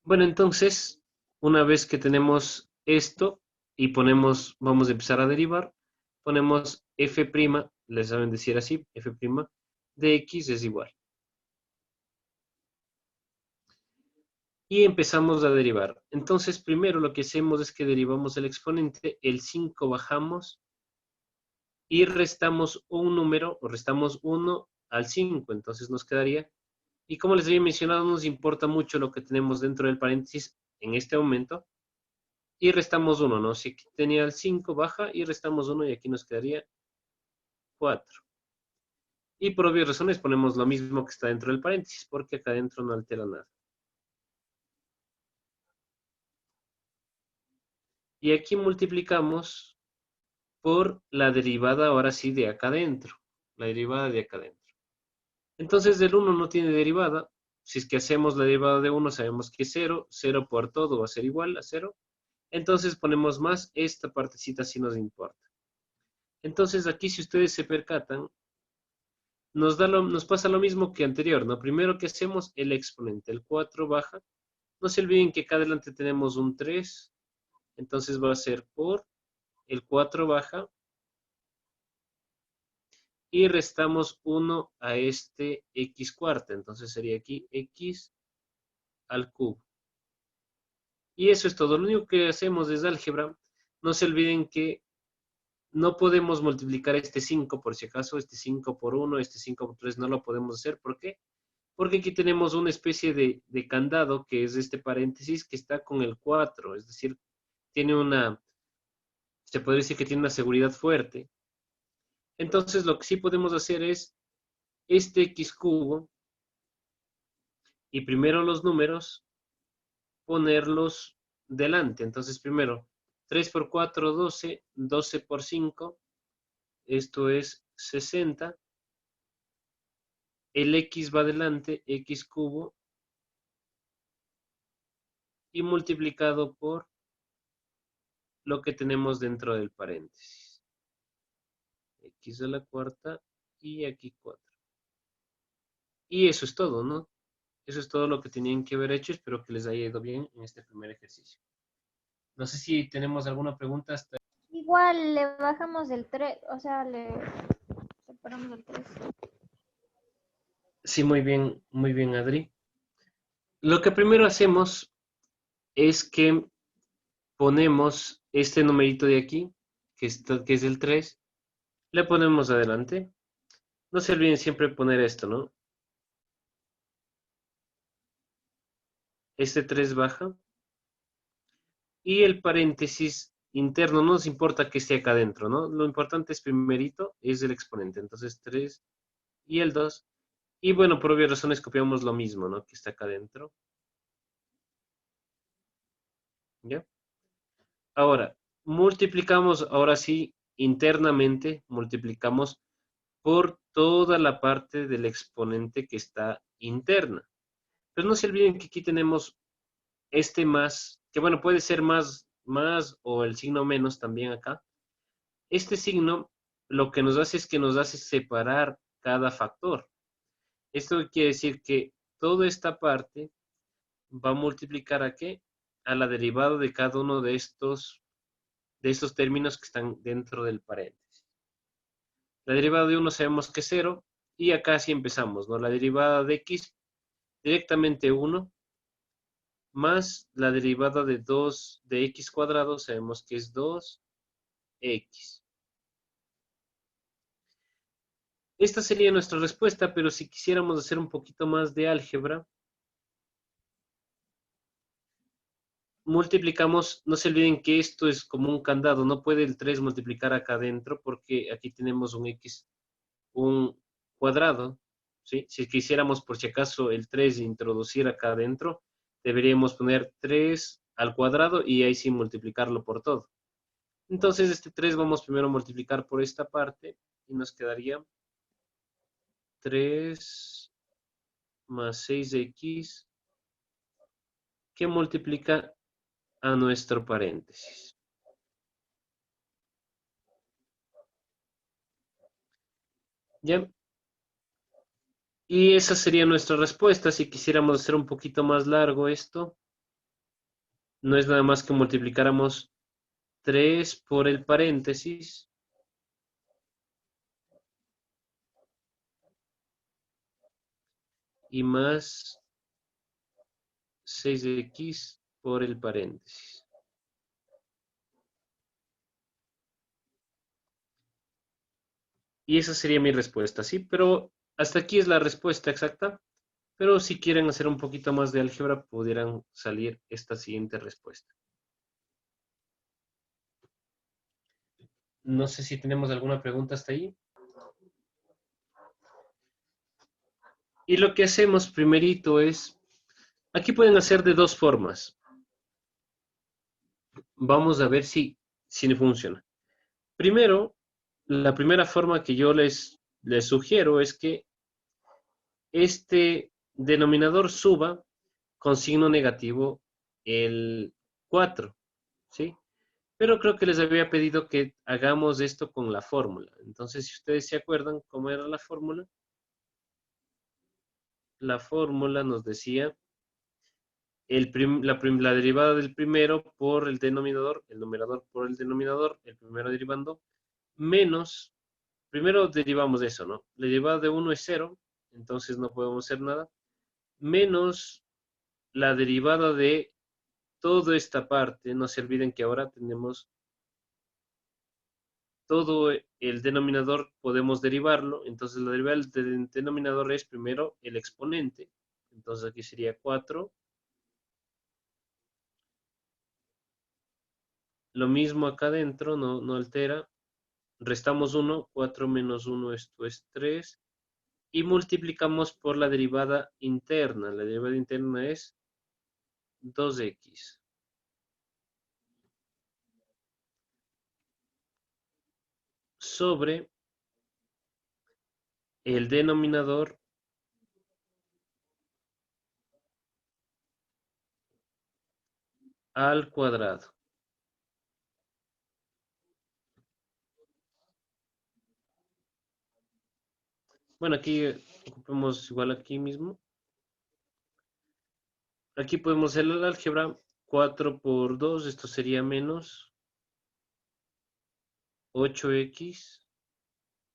Bueno, entonces, una vez que tenemos esto y vamos a empezar a derivar, ponemos f', les saben decir así, f' de x es igual. Y empezamos a derivar. Entonces, primero lo que hacemos es que derivamos el exponente, el 5 bajamos y restamos un número, o restamos 1 al 5, entonces nos quedaría. Y como les había mencionado, nos importa mucho lo que tenemos dentro del paréntesis en este momento. Y restamos 1, ¿no? Si aquí tenía el 5, baja y restamos 1 y aquí nos quedaría 4. Y por obvias razones ponemos lo mismo que está dentro del paréntesis, porque acá adentro no altera nada. Y aquí multiplicamos por la derivada ahora sí de acá adentro. La derivada de acá adentro. Entonces del 1 no tiene derivada. Si es que hacemos la derivada de 1, sabemos que es 0. 0 por todo va a ser igual a 0. Entonces ponemos más, esta partecita sí nos importa. Entonces aquí si ustedes se percatan, nos pasa lo mismo que anterior, ¿no? Primero que hacemos el exponente, el 4 baja. No se olviden que acá adelante tenemos un 3, entonces va a ser por el 4 baja y restamos 1 a este x cuarta, entonces sería aquí x al cubo. Y eso es todo, lo único que hacemos es álgebra. No se olviden que no podemos multiplicar este 5 por si acaso, este 5 por 1, este 5 por 3 no lo podemos hacer. ¿Por qué? Porque aquí tenemos una especie de candado, que es este paréntesis, que está con el 4, es decir, se puede decir que tiene una seguridad fuerte. Entonces, lo que sí podemos hacer es este x cubo, y primero los números, ponerlos delante. Entonces, primero, 3 por 4, 12, 12 por 5, esto es 60. El x va adelante, x cubo, y multiplicado por lo que tenemos dentro del paréntesis. X a la cuarta y aquí 4. Y eso es todo, ¿no? Eso es todo lo que tenían que haber hecho. Espero que les haya ido bien en este primer ejercicio. No sé si tenemos alguna pregunta hasta... Igual le bajamos el 3, o sea, le separamos el 3. Sí, muy bien, Adri. Lo que primero hacemos es que ponemos este numerito de aquí, que es el 3, le ponemos adelante. No se olviden siempre poner esto, ¿no? Este 3 baja. Y el paréntesis interno, no nos importa que esté acá adentro, ¿no? Lo importante es primerito, es el exponente. Entonces 3 y el 2. Y bueno, por obvias razones copiamos lo mismo, ¿no? Que está acá adentro. ¿Ya? Ahora, multiplicamos, ahora sí, internamente, multiplicamos por toda la parte del exponente que está interna. Pero no se olviden que aquí tenemos este más, que bueno, puede ser más o el signo menos también acá. Este signo lo que nos hace es que nos hace separar cada factor. Esto quiere decir que toda esta parte va a multiplicar ¿a qué? A la derivada de cada uno de estos términos que están dentro del paréntesis. La derivada de 1 sabemos que es 0 y acá sí empezamos, ¿no? La derivada de x directamente 1 más la derivada de 2 de x cuadrado sabemos que es 2x. Esta sería nuestra respuesta, pero si quisiéramos hacer un poquito más de álgebra, multiplicamos, no se olviden que esto es como un candado, no puede el 3 multiplicar acá adentro porque aquí tenemos un x, un cuadrado, ¿sí? Si quisiéramos por si acaso el 3 introducir acá adentro, deberíamos poner 3 al cuadrado y ahí sí multiplicarlo por todo. Entonces este 3 vamos primero a multiplicar por esta parte y nos quedaría 3 más 6x que multiplica a nuestro paréntesis. ¿Ya? Y esa sería nuestra respuesta. Si quisiéramos hacer un poquito más largo esto, no es nada más que multiplicáramos 3 por el paréntesis y más 6x por el paréntesis. Y esa sería mi respuesta, ¿sí? Pero hasta aquí es la respuesta exacta. Pero si quieren hacer un poquito más de álgebra, pudieran salir esta siguiente respuesta. No sé si tenemos alguna pregunta hasta ahí. Y lo que hacemos primerito es, aquí pueden hacer de dos formas. Vamos a ver si funciona. Primero, la primera forma que yo les sugiero es que este denominador suba con signo negativo el 4, ¿sí? Pero creo que les había pedido que hagamos esto con la fórmula. Entonces, si ustedes se acuerdan cómo era la fórmula nos decía la derivada del primero por el denominador, el numerador por el denominador, el primero derivando, menos, primero derivamos eso, ¿no? La derivada de 1 es 0, entonces no podemos hacer nada, menos la derivada de toda esta parte. No se olviden que ahora tenemos todo el denominador, podemos derivarlo, entonces la derivada del denominador es primero el exponente, entonces aquí sería 4. Lo mismo acá adentro, no altera. Restamos 1, 4 menos 1, esto es 3. Y multiplicamos por la derivada interna. La derivada interna es 2x. Sobre el denominador al cuadrado. Bueno, aquí ocupemos igual aquí mismo. Aquí podemos hacer el álgebra. 4 por 2, esto sería menos 8x,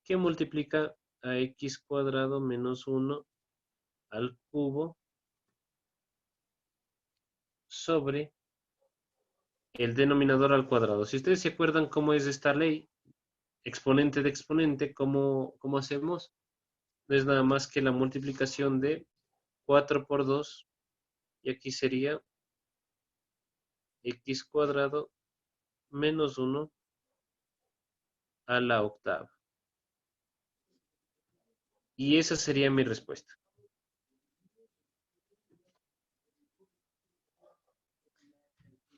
que multiplica a x cuadrado menos 1 al cubo sobre el denominador al cuadrado. Si ustedes se acuerdan cómo es esta ley, exponente de exponente, ¿cómo hacemos? No es nada más que la multiplicación de 4 por 2, y aquí sería x cuadrado menos 1 a la octava. Y esa sería mi respuesta.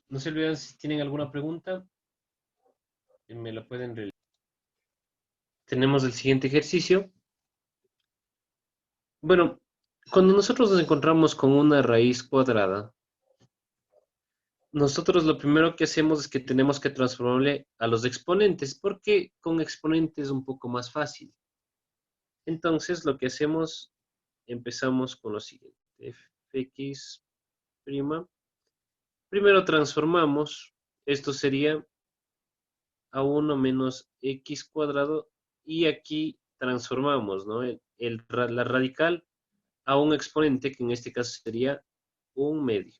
No se olviden, si tienen alguna pregunta, me la pueden realizar. Tenemos el siguiente ejercicio. Bueno, cuando nosotros nos encontramos con una raíz cuadrada, nosotros lo primero que hacemos es que tenemos que transformarle a los exponentes, porque con exponentes es un poco más fácil. Entonces, lo que hacemos, empezamos con lo siguiente. Fx'. Primero transformamos. Esto sería a 1 menos x cuadrado. Y aquí transformamos, ¿no? La radical a un exponente, que en este caso sería un medio.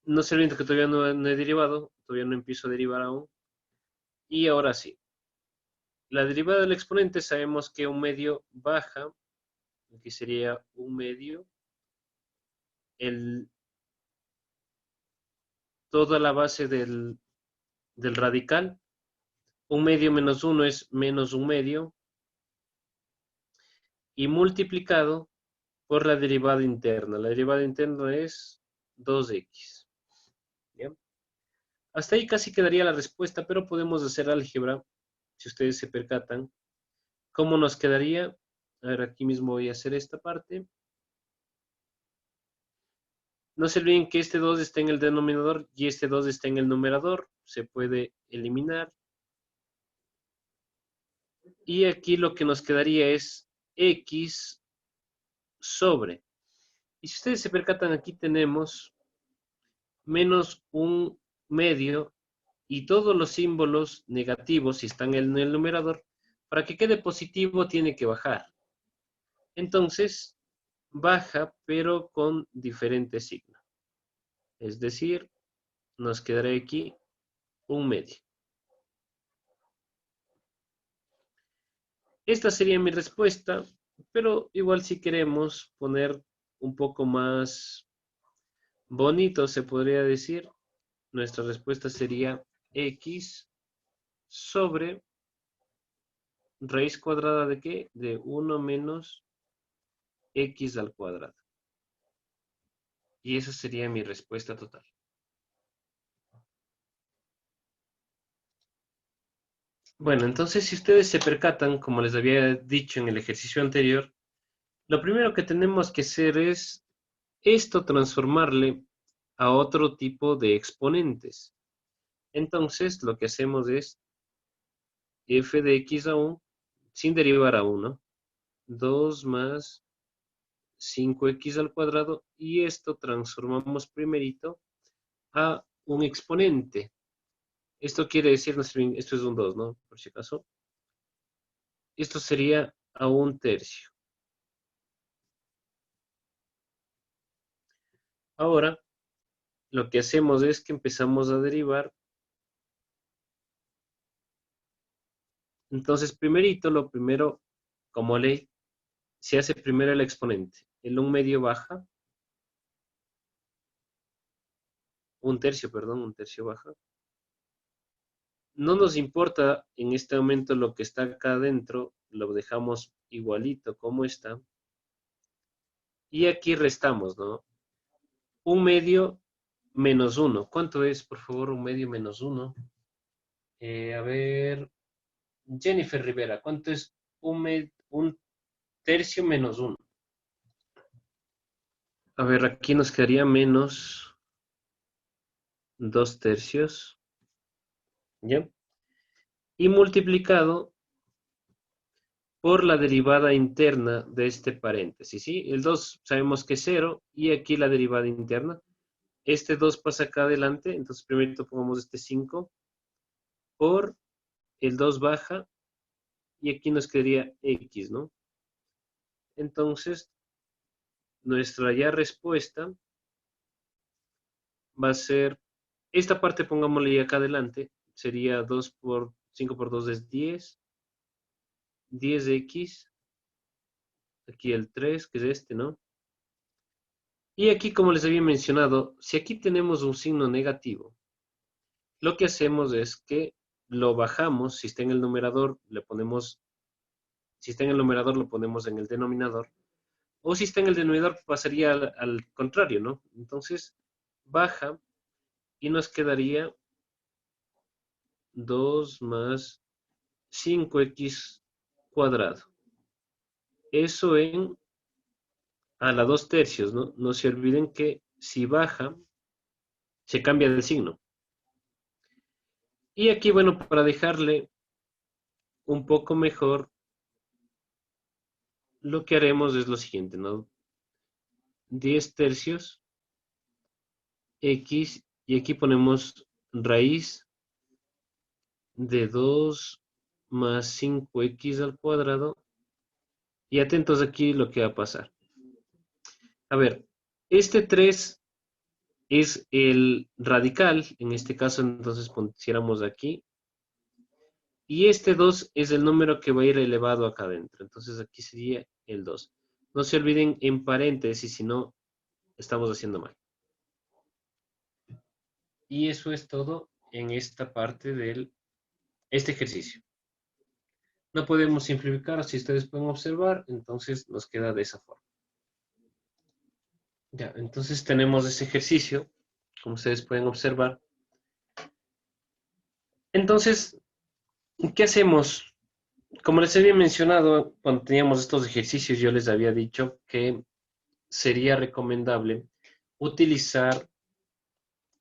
No se olviden que todavía no he derivado, todavía no empiezo a derivar aún. Y ahora sí. La derivada del exponente sabemos que un medio baja, aquí sería un medio, toda la base del radical. Un medio menos 1 es menos un medio, y multiplicado por la derivada interna. La derivada interna es 2x. ¿Bien? Hasta ahí casi quedaría la respuesta, pero podemos hacer álgebra, si ustedes se percatan. ¿Cómo nos quedaría? A ver, aquí mismo voy a hacer esta parte. No se olviden que este 2 está en el denominador y este 2 está en el numerador. Se puede eliminar. Y aquí lo que nos quedaría es x sobre. Y si ustedes se percatan, aquí tenemos menos un medio y todos los símbolos negativos, si están en el numerador, para que quede positivo tiene que bajar. Entonces, baja, pero con diferente signo. Es decir, nos quedará aquí un medio. Esta sería mi respuesta, pero igual si queremos poner un poco más bonito, se podría decir, nuestra respuesta sería x sobre raíz cuadrada de ¿qué? De 1 menos x al cuadrado. Y esa sería mi respuesta total. Bueno, entonces si ustedes se percatan, como les había dicho en el ejercicio anterior, lo primero que tenemos que hacer es esto transformarle a otro tipo de exponentes. Entonces lo que hacemos es f de x a 1, sin derivar a 1, 2 más 5x al cuadrado, y esto transformamos primerito a un exponente. Esto quiere decir, esto es un 2, ¿no? Por si acaso. Esto sería a un tercio. Ahora, lo que hacemos es que empezamos a derivar. Entonces, primerito, lo primero, como ley, se hace primero el exponente. El 1 medio baja, un tercio baja. No nos importa en este momento lo que está acá adentro, lo dejamos igualito como está. Y aquí restamos, ¿no? Un medio menos 1. ¿Cuánto es, por favor, un medio menos 1? A ver, Jennifer Rivera, ¿cuánto es un tercio menos 1? A ver, aquí nos quedaría menos 2 tercios, ¿ya? Y multiplicado por la derivada interna de este paréntesis, ¿sí? El 2 sabemos que es 0 y aquí la derivada interna. Este 2 pasa acá adelante, entonces primero pongamos este 5 por el 2 baja y aquí nos quedaría x, ¿no? Entonces, nuestra ya respuesta va a ser, esta parte pongámosle acá adelante, sería 2 por 5 por 2 es 10, 10x, aquí el 3, que es este, ¿no? Y aquí, como les había mencionado, si aquí tenemos un signo negativo, lo que hacemos es que lo bajamos, si está en el numerador, le ponemos, si está en el numerador, lo ponemos en el denominador, o si está en el denominador, pasaría al contrario, ¿no? Entonces, baja y nos quedaría 2 más 5x cuadrado. Eso a la 2 tercios, ¿no? No se olviden que si baja, se cambia de signo. Y aquí, bueno, para dejarle un poco mejor, lo que haremos es lo siguiente, ¿no? 10 tercios, x, y aquí ponemos raíz de 2 más 5x al cuadrado. Y atentos aquí lo que va a pasar. A ver, este 3 es el radical, en este caso entonces pusiéramos aquí, y este 2 es el número que va a ir elevado acá adentro, entonces aquí sería el 2. No se olviden en paréntesis, si no, estamos haciendo mal. Y eso es todo en esta parte de este ejercicio. No podemos simplificar, si ustedes pueden observar, entonces nos queda de esa forma. Ya, entonces tenemos ese ejercicio, como ustedes pueden observar. Entonces, ¿qué hacemos? Como les había mencionado, cuando teníamos estos ejercicios, yo les había dicho que sería recomendable utilizar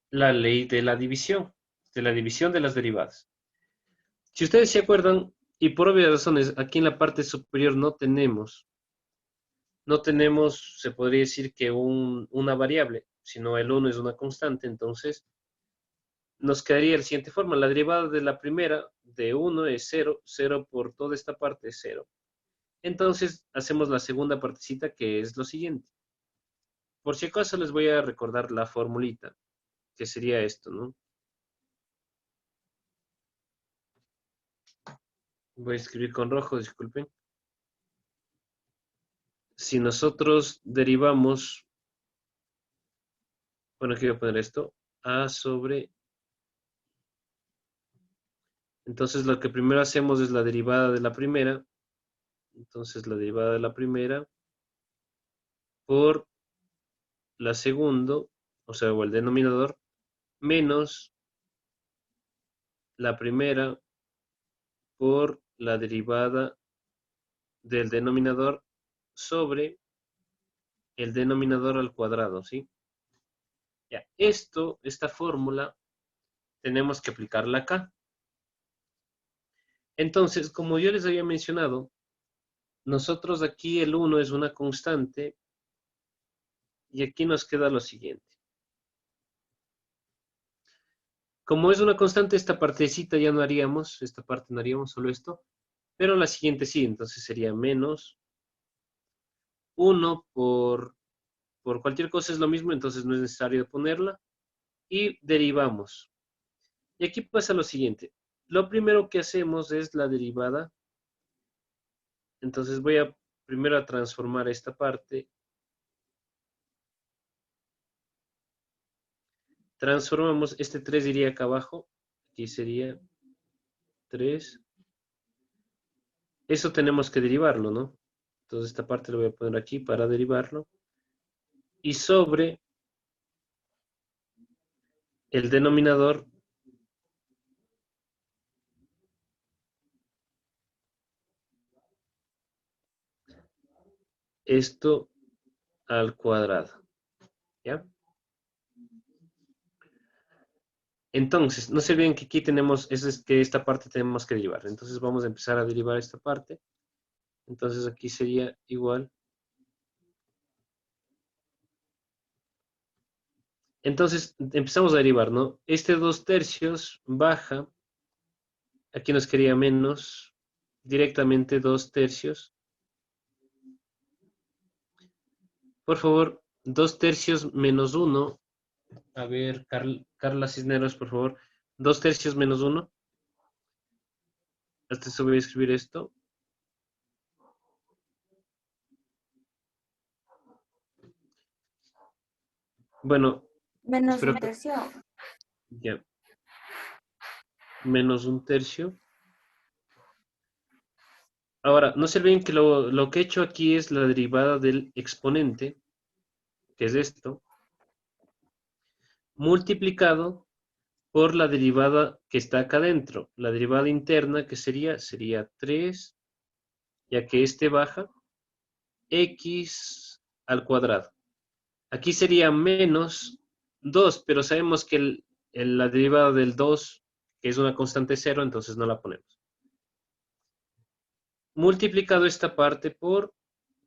la ley de la división de las derivadas. Si ustedes se acuerdan, y por obvias razones, aquí en la parte superior no tenemos, se podría decir que una variable. sino el 1 es una constante, entonces nos quedaría de la siguiente forma. La derivada de la primera de 1 es 0, 0 por toda esta parte es 0. Entonces hacemos la segunda partecita que es lo siguiente. Por si acaso les voy a recordar la formulita, que sería esto, ¿no? Voy a escribir con rojo, disculpen. Si nosotros derivamos, bueno, aquí voy a poner esto, a sobre, entonces lo que primero hacemos es la derivada de la primera, entonces la derivada de la primera por la segunda, o sea, o el denominador, menos la primera por la derivada del denominador sobre el denominador al cuadrado, ¿sí? Ya, esta fórmula, tenemos que aplicarla acá. Entonces, como yo les había mencionado, nosotros aquí el 1 es una constante y aquí nos queda lo siguiente. Como es una constante, esta partecita ya no haríamos, esta parte no haríamos, solo esto, pero la siguiente sí, entonces sería menos 1 por cualquier cosa es lo mismo, entonces no es necesario ponerla, y derivamos. Y aquí pasa lo siguiente. Lo primero que hacemos es la derivada. Entonces voy a primero a transformar esta parte. Transformamos, este 3 iría acá abajo. Aquí sería 3. Eso tenemos que derivarlo, ¿no? Entonces esta parte lo voy a poner aquí para derivarlo. Y sobre el denominador, esto al cuadrado. ¿Ya? Entonces, no se olviden que aquí tenemos, es que esta parte tenemos que derivar. Entonces vamos a empezar a derivar esta parte. Entonces aquí sería igual. Entonces empezamos a derivar, ¿no? Este 2/3 baja, aquí nos quería menos, directamente 2/3. Por favor, 2/3 menos 1. A ver, Carla Cisneros, por favor. 2/3 menos 1. Hasta eso voy a escribir esto. Bueno, Menos espero un que tercio. ya. Menos 1/3. Ahora, no se olviden que lo que he hecho aquí es la derivada del exponente, que es esto, multiplicado por la derivada que está acá adentro. La derivada interna que sería 3, ya que este baja, x al cuadrado. Aquí sería menos 2, pero sabemos que la derivada del 2, que es una constante 0, entonces no la ponemos. Multiplicado esta parte por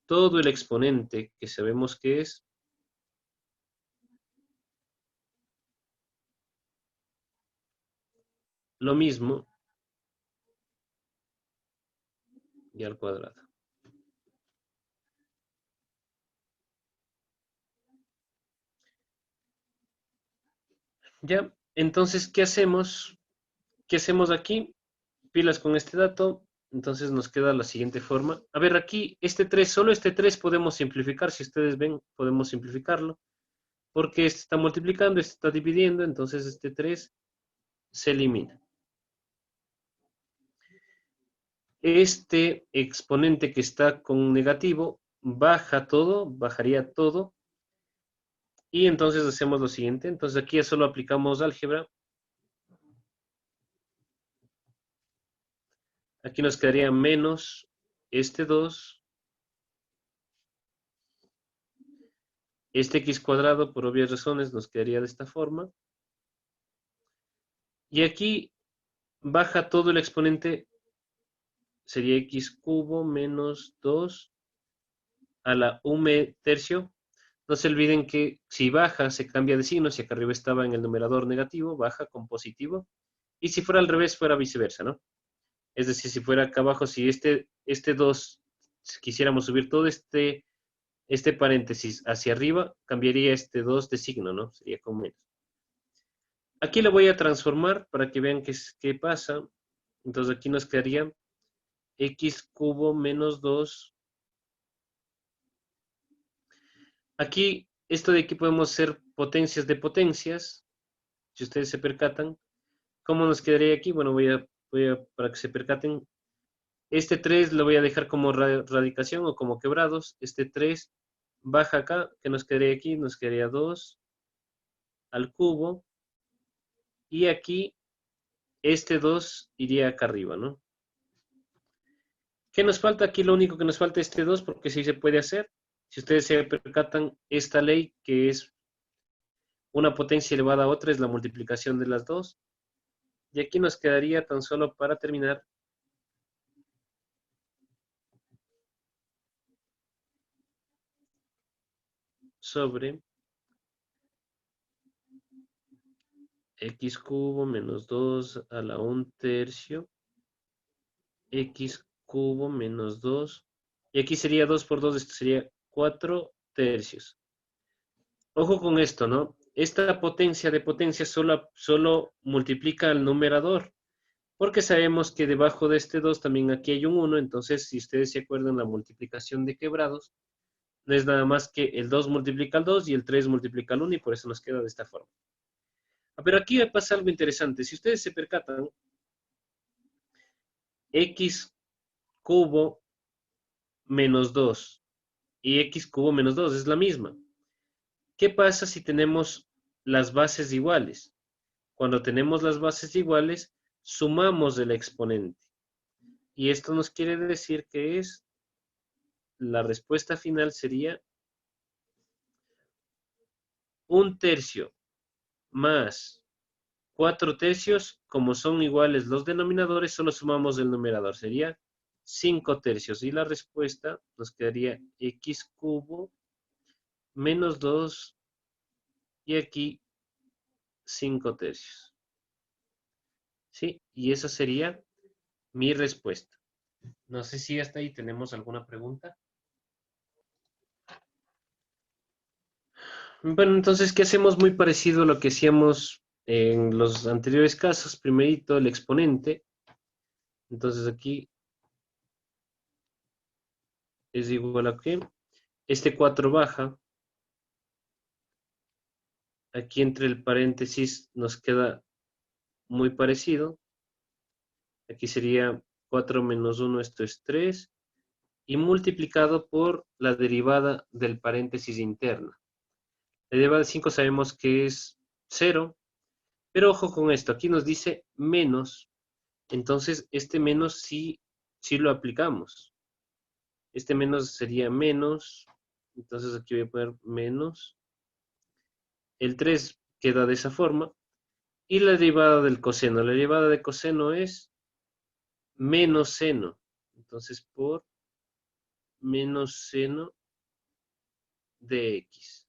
todo el exponente, que sabemos que es lo mismo y al cuadrado. Ya, entonces, ¿qué hacemos? ¿Qué hacemos aquí? Pilas con este dato. Entonces nos queda la siguiente forma. A ver, aquí este 3, solo este 3 podemos simplificar. Si ustedes ven, podemos simplificarlo. Porque este está multiplicando, este está dividiendo, entonces este 3 se elimina. Este exponente que está con negativo baja todo, bajaría todo. Y entonces hacemos lo siguiente. Entonces aquí ya solo aplicamos álgebra. Aquí nos quedaría menos este 2. Este x cuadrado, por obvias razones, nos quedaría de esta forma. Y aquí baja todo el exponente, sería x cubo menos 2 a la 1/3. No se olviden que si baja, se cambia de signo. Si acá arriba estaba en el numerador negativo, baja con positivo. Y si fuera al revés, fuera viceversa, ¿no? Es decir, si fuera acá abajo, si este 2, si quisiéramos subir todo este paréntesis hacia arriba, cambiaría este 2 de signo, ¿no? Sería con menos. Aquí lo voy a transformar para que vean qué pasa. Entonces aquí nos quedaría x cubo menos 2. Aquí, esto de aquí podemos hacer potencias de potencias. Si ustedes se percatan, ¿cómo nos quedaría aquí? Bueno, para que se percaten, este 3 lo voy a dejar como radicación o como quebrados. Este 3 baja acá, que nos quedaría aquí, nos quedaría 2 al cubo. Y aquí, este 2 iría acá arriba, ¿no? ¿Qué nos falta? Aquí lo único que nos falta es este 2, porque sí se puede hacer. Si ustedes se percatan, esta ley, que es una potencia elevada a otra, es la multiplicación de las dos. Y aquí nos quedaría tan solo para terminar sobre x cubo menos 2 a la 1/3, x cubo menos 2. Y aquí sería 2 por 2, esto sería 4/3. Ojo con esto, ¿no? Esta potencia de potencia solo multiplica al numerador, porque sabemos que debajo de este 2 también aquí hay un 1, entonces si ustedes se acuerdan la multiplicación de quebrados, no es nada más que el 2 multiplica al 2 y el 3 multiplica al 1 y por eso nos queda de esta forma. Pero aquí me pasa algo interesante. Si ustedes se percatan, x cubo menos 2 y x cubo menos 2 es la misma. ¿Qué pasa si tenemos las bases iguales? Cuando tenemos las bases iguales, sumamos el exponente. Y esto nos quiere decir que la respuesta final sería 1/3 más 4/3, como son iguales los denominadores, solo sumamos el numerador, sería 5/3. Y la respuesta nos quedaría x cubo menos 2 y aquí 5/3. ¿Sí? Y esa sería mi respuesta. No sé si hasta ahí tenemos alguna pregunta. Bueno, entonces, ¿qué hacemos? Muy parecido a lo que hacíamos en los anteriores casos. Primerito, el exponente. Entonces aquí es igual a ¿qué? Este 4 baja. Aquí entre el paréntesis nos queda muy parecido. Aquí sería 4 menos 1, esto es 3. Y multiplicado por la derivada del paréntesis interna. La derivada de 5 sabemos que es 0. Pero ojo con esto, aquí nos dice menos. Entonces, este menos sí lo aplicamos. Este menos sería menos. Entonces aquí voy a poner menos. El 3 queda de esa forma. Y la derivada del coseno. La derivada de coseno es menos seno. Entonces, por menos seno de x.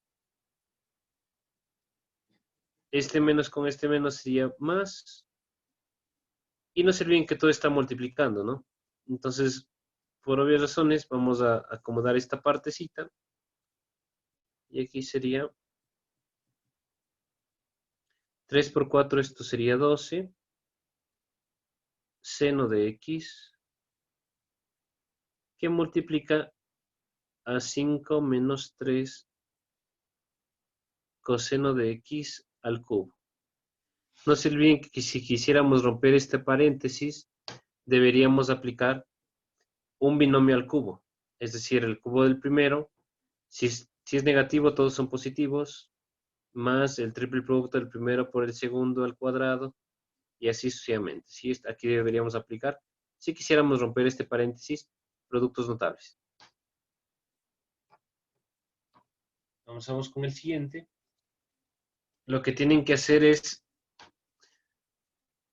Este menos con este menos sería más. Y no se olviden que todo está multiplicando, ¿no? Entonces, por obvias razones, vamos a acomodar esta partecita. Y aquí sería 3 por 4, esto sería 12. Seno de x, que multiplica a 5 menos 3 coseno de x al cubo. No se olviden que si quisiéramos romper este paréntesis, deberíamos aplicar un binomio al cubo. Es decir, el cubo del primero, si es negativo, todos son positivos, más el triple producto del primero por el segundo al cuadrado, y así sucesivamente. ¿Sí? Aquí deberíamos aplicar, si quisiéramos romper este paréntesis, productos notables. Vamos con el siguiente. Lo que tienen que hacer es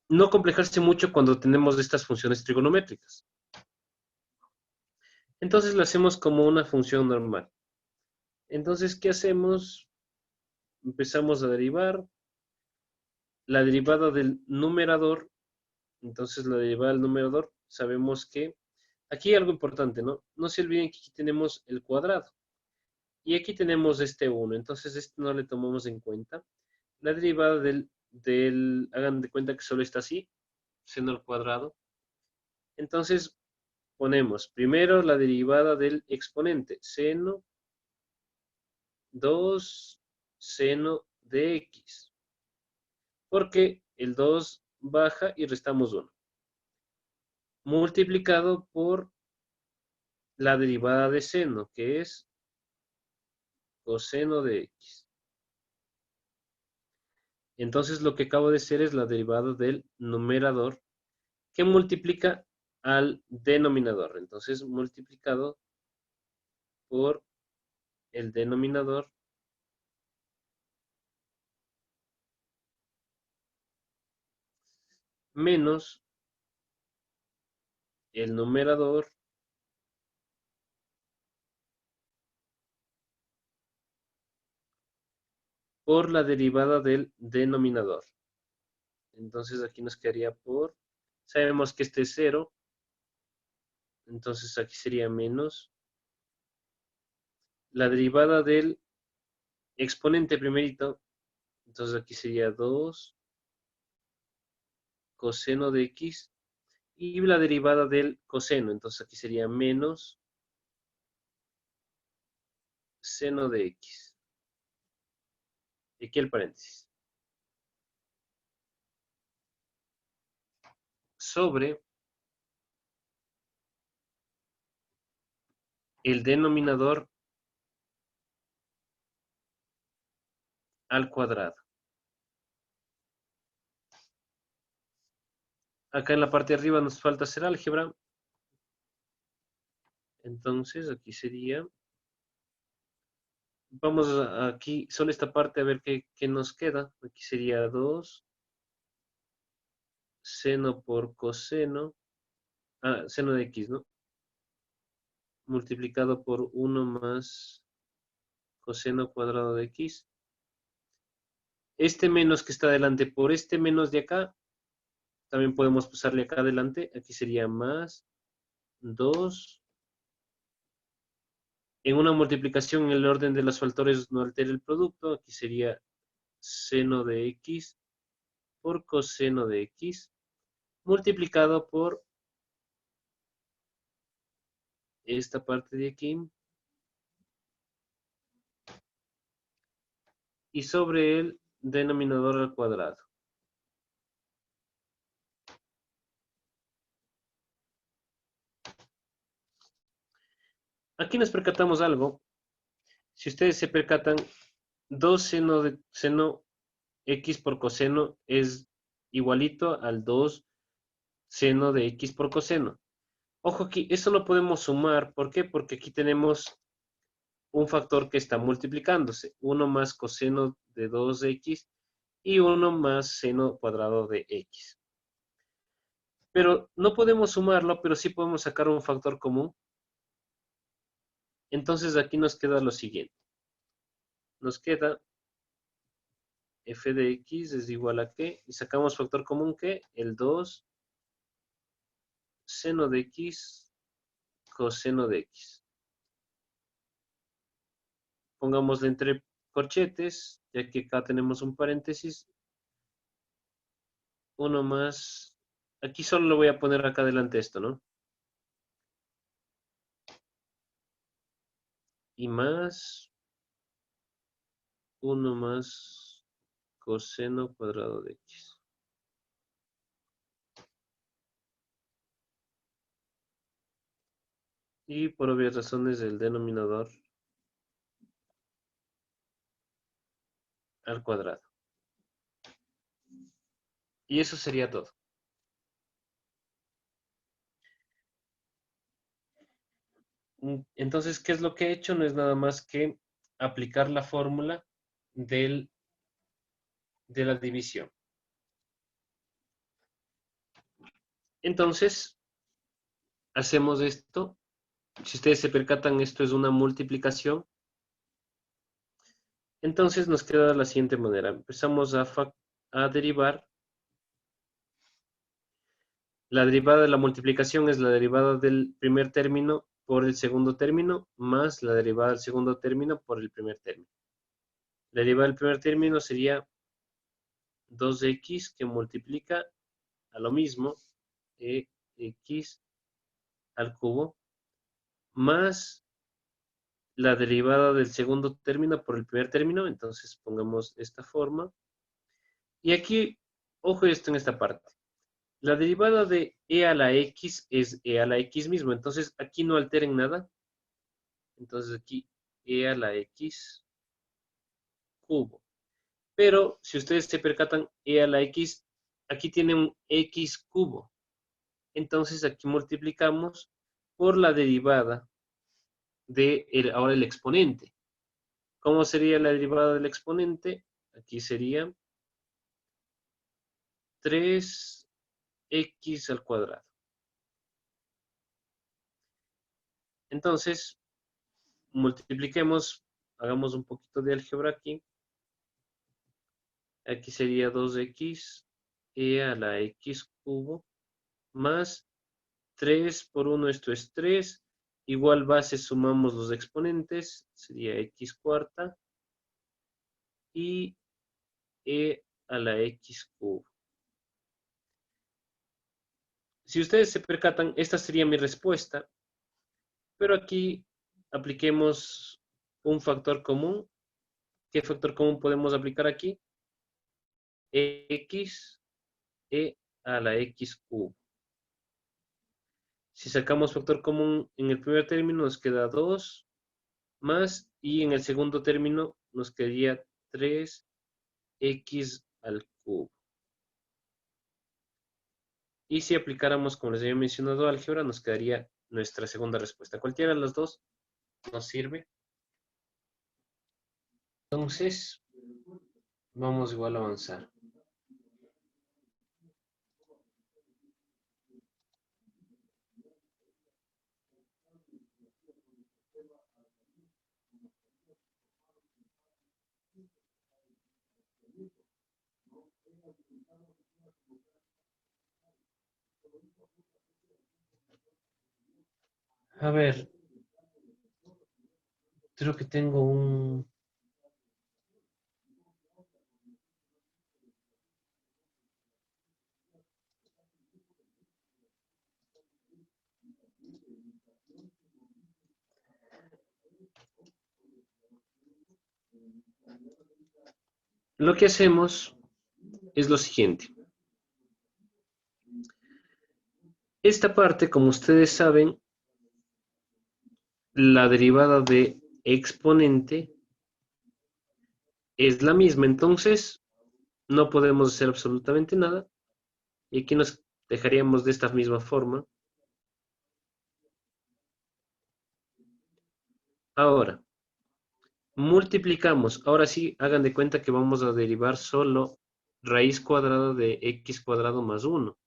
no complejarse mucho cuando tenemos estas funciones trigonométricas. Entonces lo hacemos como una función normal. Entonces, ¿qué hacemos? Empezamos a derivar. La derivada del numerador, entonces la derivada del numerador, sabemos que aquí hay algo importante, ¿no? No se olviden que aquí tenemos el cuadrado. Y aquí tenemos este 1, entonces este no le tomamos en cuenta. La derivada hagan de cuenta que solo está así, seno al cuadrado. Entonces ponemos primero la derivada del exponente, seno 2 seno de x, porque el 2 baja y restamos 1, multiplicado por la derivada de seno, que es coseno de x. Entonces lo que acabo de hacer es la derivada del numerador que multiplica al denominador. Entonces multiplicado por el denominador menos el numerador por la derivada del denominador. Entonces aquí nos quedaría por, sabemos que este es 0, entonces aquí sería menos la derivada del exponente primerito, entonces aquí sería 2 coseno de x, y la derivada del coseno, entonces aquí sería menos seno de x. Y aquí el paréntesis. Sobre el denominador al cuadrado. Acá en la parte de arriba nos falta hacer álgebra. Entonces aquí sería, vamos aquí, solo esta parte a ver qué nos queda. Aquí sería 2 seno por coseno, seno de x, ¿no? Multiplicado por 1 más coseno cuadrado de x. Este menos que está adelante por este menos de acá, también podemos pasarle acá adelante. Aquí sería más 2. En una multiplicación en el orden de los factores no altera el producto. Aquí sería seno de x por coseno de x multiplicado por esta parte de aquí y sobre el denominador al cuadrado. Aquí nos percatamos algo. Si ustedes se percatan, 2 seno x por coseno es igualito al 2 seno de x por coseno. Ojo aquí, eso lo podemos sumar. ¿Por qué? Porque aquí tenemos un factor que está multiplicándose. 1 más coseno de 2x y 1 más seno cuadrado de x. Pero no podemos sumarlo, pero sí podemos sacar un factor común. Entonces aquí nos queda lo siguiente. Nos queda f de x es igual a qué, y sacamos factor común que el 2 seno de x coseno de x. Pongámosle entre corchetes, ya que acá tenemos un paréntesis. 1 más, aquí solo lo voy a poner acá adelante esto, ¿no? Y más 1 más coseno cuadrado de x. Y por obvias razones el denominador al cuadrado. Y eso sería todo. Entonces, ¿qué es lo que he hecho? No es nada más que aplicar la fórmula de la división. Entonces, hacemos esto. Si ustedes se percatan, esto es una multiplicación. Entonces nos queda de la siguiente manera. Empezamos a derivar. La derivada de la multiplicación es la derivada del primer término por el segundo término más la derivada del segundo término por el primer término. La derivada del primer término sería 2x que multiplica a lo mismo x al cubo más la derivada del segundo término por el primer término. Entonces pongamos esta forma. Y aquí, ojo esto en esta parte. La derivada de e a la x es e a la x mismo. Entonces aquí no alteren nada. Entonces aquí e a la x cubo. Pero si ustedes se percatan, e a la x, aquí tiene un x cubo. Entonces aquí multiplicamos por la derivada de ahora el exponente. ¿Cómo sería la derivada del exponente? Aquí sería 3x al cuadrado. Entonces, multipliquemos, hagamos un poquito de álgebra aquí. Aquí sería 2x e a la x cubo más 3 por 1, esto es 3. Igual base sumamos los exponentes, sería x cuarta y e a la x cubo. Si ustedes se percatan, esta sería mi respuesta, pero aquí apliquemos un factor común. ¿Qué factor común podemos aplicar aquí? X e a la x cubo. Si sacamos factor común en el primer término nos queda 2 más y en el segundo término nos quedaría 3x al cubo. Y si aplicáramos, como les había mencionado, álgebra, nos quedaría nuestra segunda respuesta. Cualquiera de las dos nos sirve. Entonces, vamos igual a avanzar. A ver, creo que tengo un... Lo que hacemos es lo siguiente. Esta parte, como ustedes saben, la derivada de exponente es la misma, entonces no podemos hacer absolutamente nada. Y aquí nos dejaríamos de esta misma forma. Ahora, multiplicamos. Ahora sí, hagan de cuenta que vamos a derivar solo raíz cuadrada de x cuadrado más 1.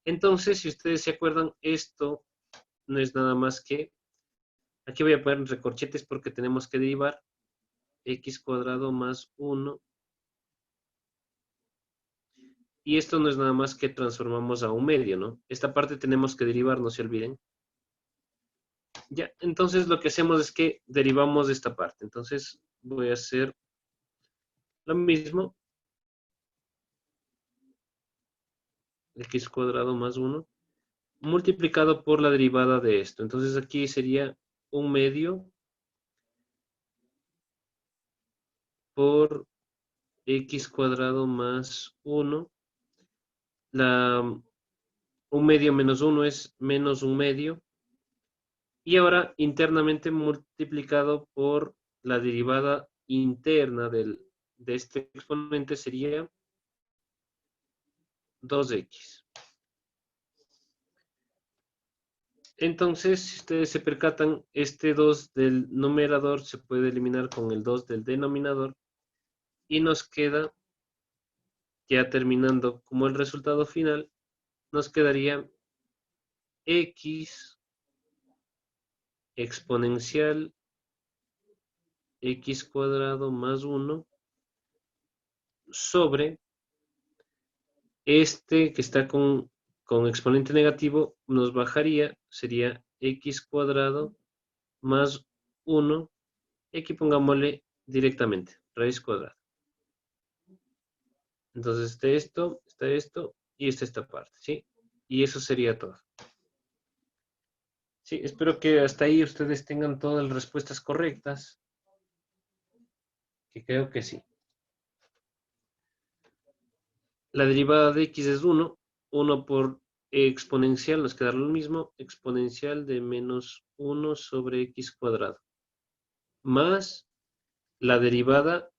Entonces, si ustedes se acuerdan, esto no es nada más que... Aquí voy a poner recorchetes porque tenemos que derivar x cuadrado más 1. Y esto no es nada más que transformamos a un medio, ¿no? Esta parte tenemos que derivar, no se olviden. Ya, entonces lo que hacemos es que derivamos de esta parte. Entonces voy a hacer lo mismo. X cuadrado más 1 multiplicado por la derivada de esto. Entonces aquí sería un medio por x cuadrado más 1. Un medio menos 1 es menos un medio. Y ahora internamente multiplicado por la derivada interna de este exponente sería 2x. Entonces, si ustedes se percatan, este 2 del numerador se puede eliminar con el 2 del denominador y nos queda, ya terminando como el resultado final, nos quedaría x exponencial x cuadrado más 1 sobre este que está con exponente negativo, nos bajaría, sería x cuadrado más 1. Aquí pongámosle directamente, raíz cuadrada. Entonces está esto y esta parte, ¿sí? Y eso sería todo. Sí, espero que hasta ahí ustedes tengan todas las respuestas correctas, que creo que sí. La derivada de x es 1, 1 por exponencial nos queda lo mismo, exponencial de menos 1 sobre x cuadrado, más la derivada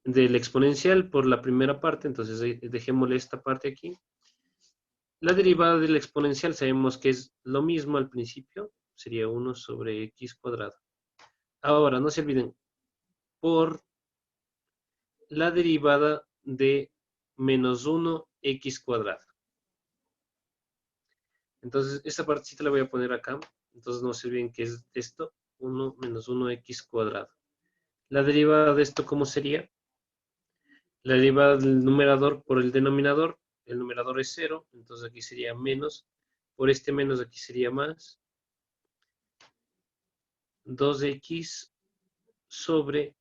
del exponencial por la primera parte, entonces dejémosle esta parte aquí. La derivada del exponencial sabemos que es lo mismo al principio, sería 1 sobre x cuadrado. Ahora, no se olviden, por la derivada de menos 1 x cuadrado. Entonces, esta partecita la voy a poner acá. Entonces, no se olviden que es esto, 1 menos 1 x cuadrado. La derivada de esto, ¿cómo sería? La derivada del numerador por el denominador. El numerador es 0, entonces aquí sería menos. Por este menos aquí sería más. 2x sobre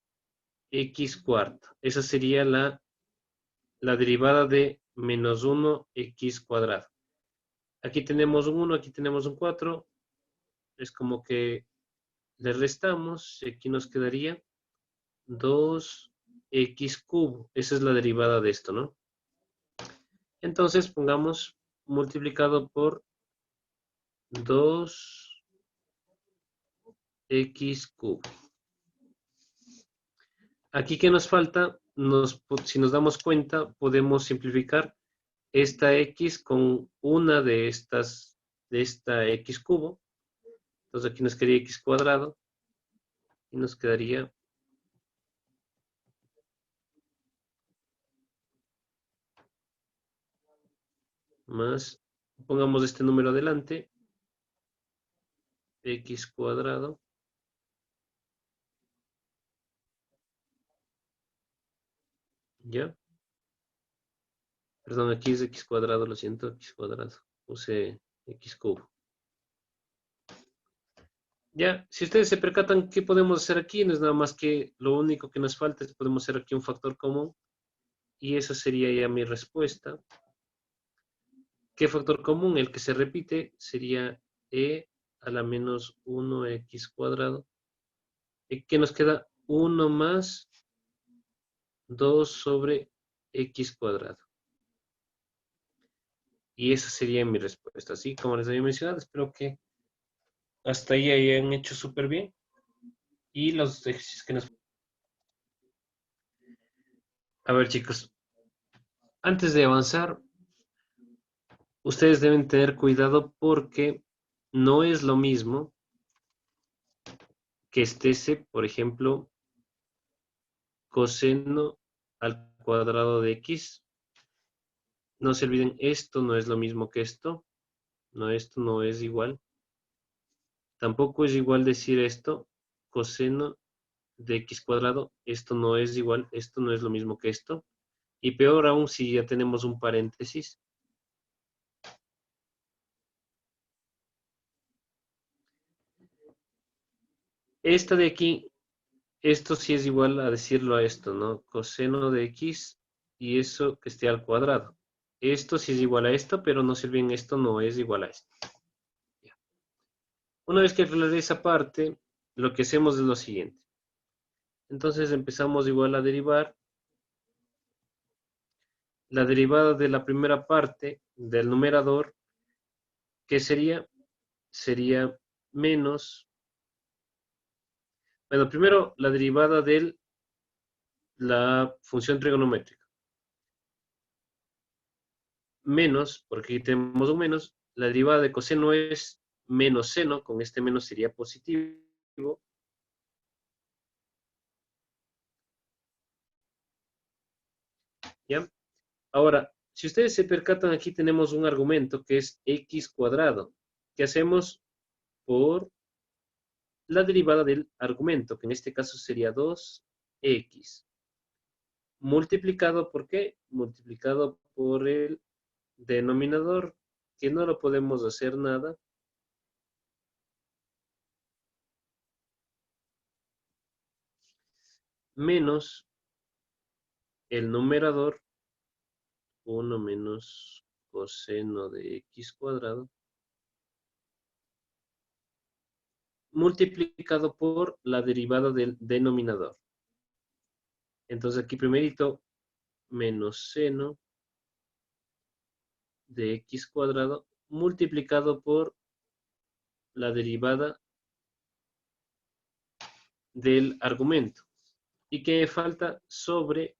x cuarto. Esa sería la derivada de menos 1 x cuadrado. Aquí tenemos un 1, aquí tenemos un 4. Es como que le restamos. Y aquí nos quedaría 2x cubo. Esa es la derivada de esto, ¿no? Entonces pongamos multiplicado por 2x cubo. Aquí, ¿qué nos falta? Si nos damos cuenta, podemos simplificar esta x con una de esta x cubo. Entonces aquí nos quedaría x cuadrado y nos quedaría más, pongamos este número adelante, x cuadrado, ¿ya? Perdón, aquí es x cuadrado, lo siento, x cuadrado, puse x cubo. Ya, si ustedes se percatan, ¿qué podemos hacer aquí? No es nada más que lo único que nos falta es podemos hacer aquí un factor común y esa sería ya mi respuesta. ¿Qué factor común? El que se repite sería e a la menos 1x cuadrado. ¿Y qué nos queda? 1 más 2 sobre x cuadrado. Y esa sería mi respuesta. Así como les había mencionado, espero que hasta ahí hayan hecho súper bien. Y los ejercicios que nos... A ver, chicos, antes de avanzar, ustedes deben tener cuidado porque no es lo mismo que estése, por ejemplo, coseno al cuadrado de x. No se olviden, esto no es lo mismo que esto. No, esto no es igual. Tampoco es igual decir esto, coseno de x cuadrado. Esto no es igual, esto no es lo mismo que esto. Y peor aún si ya tenemos un paréntesis. Esta de aquí, esto sí es igual a decirlo a esto, ¿no? Coseno de x y eso que esté al cuadrado. Esto sí es igual a esto, pero no se olviden, esto no es igual a esto. Una vez que aclaré esa parte, lo que hacemos es lo siguiente. Entonces empezamos igual a derivar. La derivada de la primera parte del numerador, ¿qué sería? Sería menos. Bueno, primero la derivada de la función trigonométrica. Menos, porque aquí tenemos un menos, la derivada de coseno es menos seno, con este menos sería positivo. ¿Ya? Ahora, si ustedes se percatan, aquí tenemos un argumento que es x cuadrado. ¿Qué hacemos? Por la derivada del argumento, que en este caso sería 2x. Multiplicado por qué? Multiplicado por el denominador, que no lo podemos hacer nada. Menos el numerador, 1 menos coseno de x cuadrado, multiplicado por la derivada del denominador. Entonces aquí primerito, menos seno de x cuadrado, multiplicado por la derivada del argumento. ¿Y qué falta? Sobre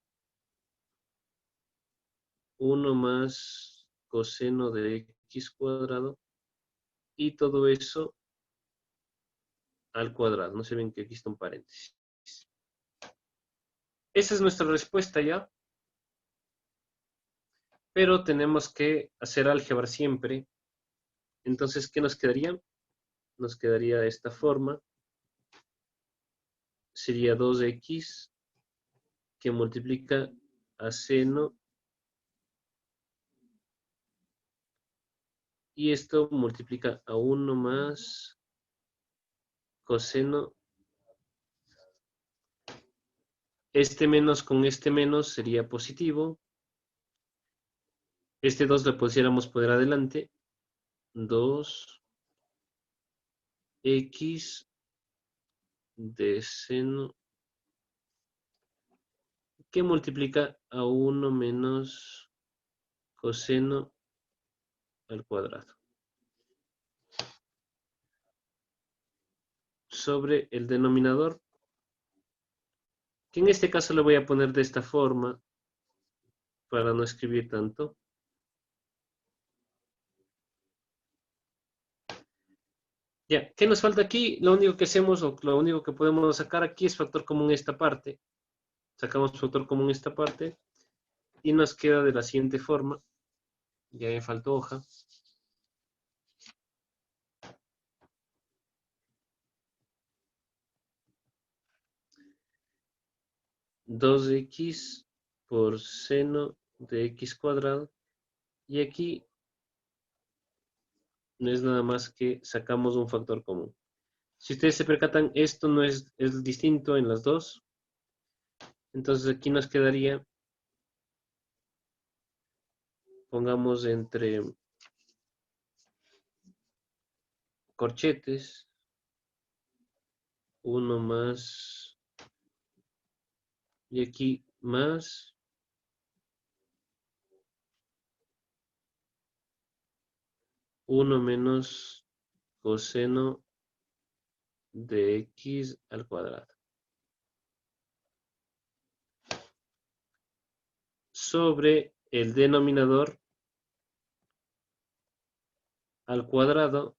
1 más coseno de x cuadrado, y todo eso al cuadrado. No se ven que aquí está un paréntesis. Esa es nuestra respuesta ya. Pero tenemos que hacer álgebra siempre. Entonces, ¿qué nos quedaría? Nos quedaría de esta forma. Sería 2x que multiplica a seno. Y esto multiplica a 1 más coseno. Este menos con este menos sería positivo. Este 2 lo pusiéramos por adelante. 2x de seno que multiplica a 1 menos coseno al cuadrado. Sobre el denominador, que en este caso le voy a poner de esta forma para no escribir tanto. Ya, ¿qué nos falta aquí? Lo único que hacemos o lo único que podemos sacar aquí es factor común esta parte. Sacamos factor común esta parte y nos queda de la siguiente forma. Ya me faltó hoja. Dos x por seno de x cuadrado. Y aquí no es nada más que sacamos un factor común. Si ustedes se percatan, esto no es distinto en las dos. Entonces aquí nos quedaría, pongamos entre corchetes, 1 más, y aquí más, 1 menos coseno de x al cuadrado. Sobre el denominador al cuadrado,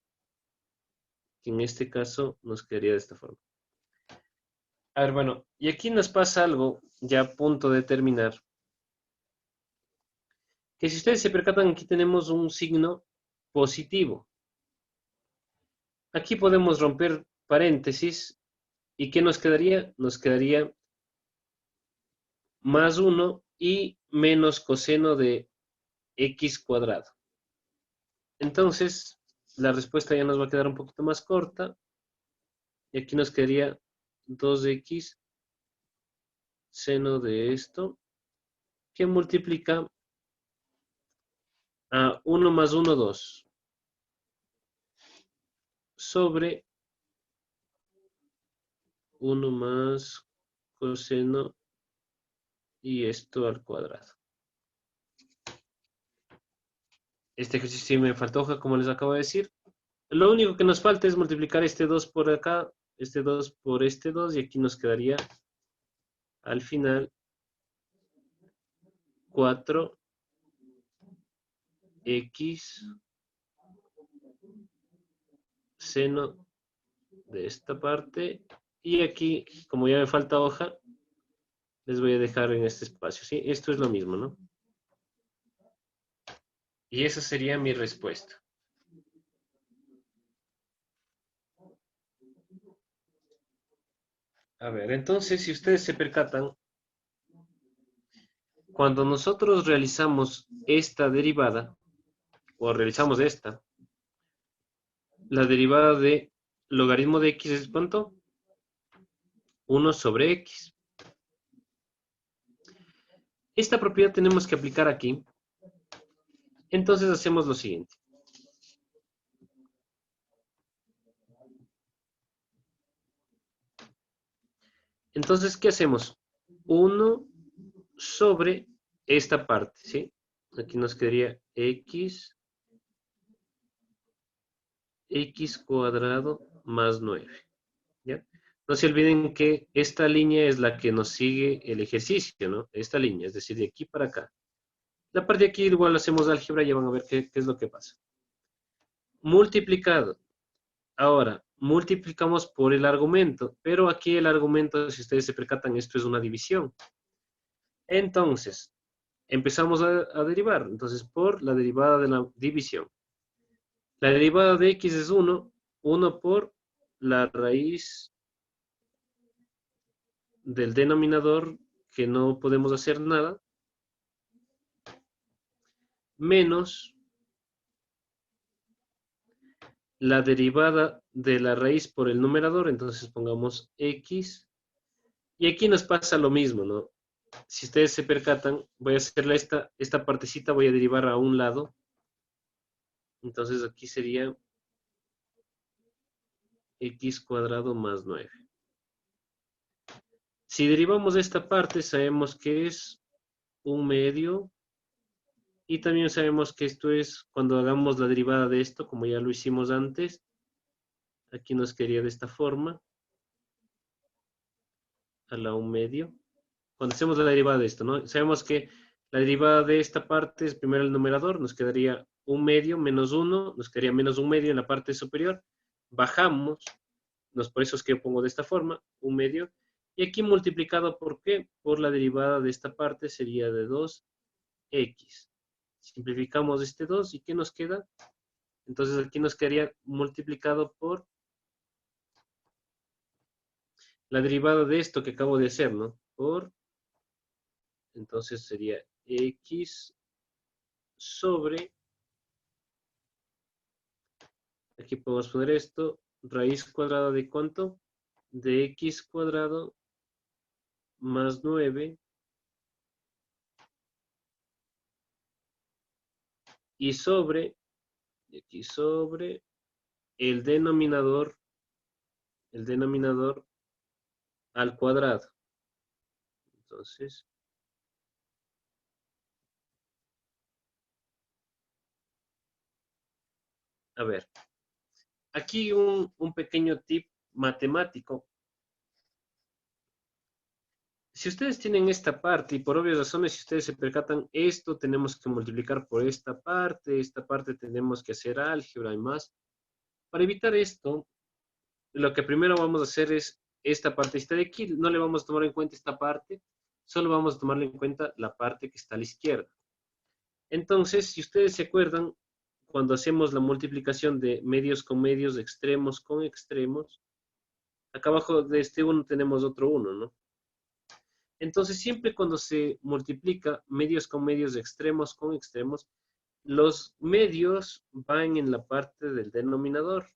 que en este caso nos quedaría de esta forma. A ver, bueno, y aquí nos pasa algo ya a punto de terminar. Que si ustedes se percatan, aquí tenemos un signo positivo. Aquí podemos romper paréntesis. ¿Y qué nos quedaría? Nos quedaría más 1 y menos coseno de x cuadrado. Entonces, la respuesta ya nos va a quedar un poquito más corta. Y aquí nos quedaría 2x seno de esto, que multiplica a 1 más 1, 2. Sobre 1 más coseno y esto al cuadrado. Este ejercicio sí me faltó hoja, como les acabo de decir. Lo único que nos falta es multiplicar este 2 por acá, este 2 por este 2, y aquí nos quedaría al final 4x seno de esta parte. Y aquí, como ya me falta hoja, les voy a dejar en este espacio. ¿Sí? Esto es lo mismo, ¿no? Y esa sería mi respuesta. A ver, entonces, si ustedes se percatan, cuando nosotros realizamos esta derivada, o realizamos esta, la derivada de logaritmo de x es ¿cuánto? 1/x. Esta propiedad tenemos que aplicar aquí. Entonces hacemos lo siguiente. Entonces, ¿qué hacemos? 1 sobre esta parte, ¿sí? Aquí nos quedaría x cuadrado más 9, ¿ya? No se olviden que esta línea es la que nos sigue el ejercicio, ¿no? Esta línea, es decir, de aquí para acá. La parte de aquí igual hacemos álgebra y ya van a ver qué es lo que pasa. Multiplicado. Ahora, multiplicamos por el argumento, pero aquí el argumento, si ustedes se percatan, esto es una división. Entonces, empezamos a derivar. Entonces, por la derivada de la división. La derivada de x es 1, 1 por la raíz del denominador, que no podemos hacer nada, menos la derivada de la raíz por el numerador, entonces pongamos x, y aquí nos pasa lo mismo, ¿no? Si ustedes se percatan, voy a hacerle esta partecita, voy a derivar a un lado, entonces aquí sería x cuadrado más 9. Si derivamos esta parte, sabemos que es un medio, y también sabemos que esto es cuando hagamos la derivada de esto, como ya lo hicimos antes, aquí nos quedaría de esta forma, a la un medio. Cuando hacemos la derivada de esto, ¿no? Sabemos que la derivada de esta parte es primero el numerador, nos quedaría un medio menos 1, nos quedaría menos un medio en la parte superior. Bajamos, por eso es que yo pongo de esta forma, un medio. Y aquí multiplicado por qué? Por la derivada de esta parte sería de 2x. Simplificamos este 2 y ¿qué nos queda? Entonces aquí nos quedaría multiplicado por la derivada de esto que acabo de hacer, ¿no? Entonces sería x sobre, aquí podemos poner esto, raíz cuadrada de ¿cuánto? De x cuadrado más 9 y sobre, x sobre el denominador al cuadrado. Entonces, a ver, aquí un pequeño tip matemático. Si ustedes tienen esta parte, y por obvias razones, si ustedes se percatan, esto tenemos que multiplicar por esta parte tenemos que hacer álgebra y más. Para evitar esto, lo que primero vamos a hacer es esta partecita de aquí, no le vamos a tomar en cuenta esta parte, solo vamos a tomarle en cuenta la parte que está a la izquierda. Entonces, si ustedes se acuerdan, cuando hacemos la multiplicación de medios con medios, extremos con extremos, acá abajo de este 1 tenemos otro 1, ¿no? Entonces, siempre cuando se multiplica medios con medios, extremos con extremos, los medios van en la parte del denominador.